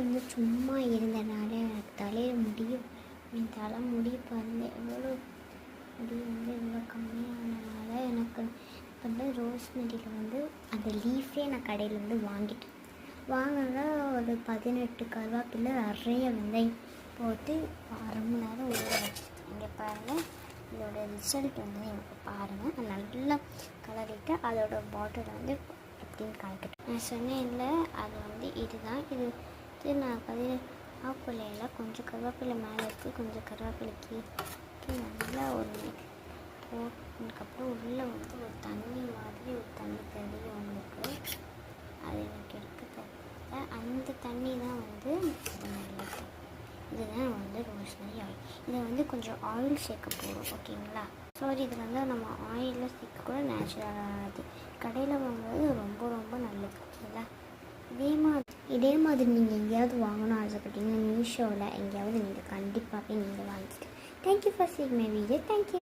வந்து சும்மா இருந்தனால எனக்கு தலையில் முடியும் என் தலை முடி பாருங்க எவ்வளோ முடி வந்து இவ்வளோ கம்மியானனால எனக்கு வந்து ரோஸ்மெரியில் வந்து அந்த லீஃபே நான் கடையில் வந்து வாங்கினா ஒரு 18 கருவேப்பிலை நிறைய வெந்தயம் போட்டு அரை மணி நேரம் ஊற வச்சுருக்கேன். இங்கே பாருங்கள், இதோட ரிசல்ட் வந்து எனக்கு பாருங்கள். நான் நல்லா கலரிட்டு அதோட பாட்டில் வந்து எப்படின்னு கலக்கிட்டேன். நான் சொன்னேன்ல அது வந்து இதுதான். இது நான் ஆப்பிள்ளையில் கொஞ்சம் கருவேப்பிலை மேலே இருக்குது, கொஞ்சம் கருவேப்பிலைக்கு நல்லா ஒரு போட்டதுக்கப்புறம் உள்ளே வந்து ஒரு தண்ணி மாதிரி ஒரு தண்ணி தெரியும் உங்களுக்கு. அது எனக்கு எடுக்க தெரியல. அந்த தண்ணி தான் வந்து நல்லது. இதுதான் வந்து ரோஸ்மெரி ஆயில். இதை வந்து கொஞ்சம் ஆயில் சேர்க்க போகிறோம், ஓகேங்களா? சாரி, இது வந்து நம்ம ஆயிலில் சேர்க்க கூட நேச்சுரலானது. கடையில் வாங்குறது ரொம்ப ரொம்ப நல்லது, ஓகேங்களா? இதே மாதிரி நீங்கள் எங்கேயாவது வாங்கணும் ஆசைப்பட்டீங்கன்னா மீஷோவில் எங்கேயாவது நீங்கள் கண்டிப்பாகவே நீங்கள் வாங்கிட்டு. Thank you for seeing my video. Thank you.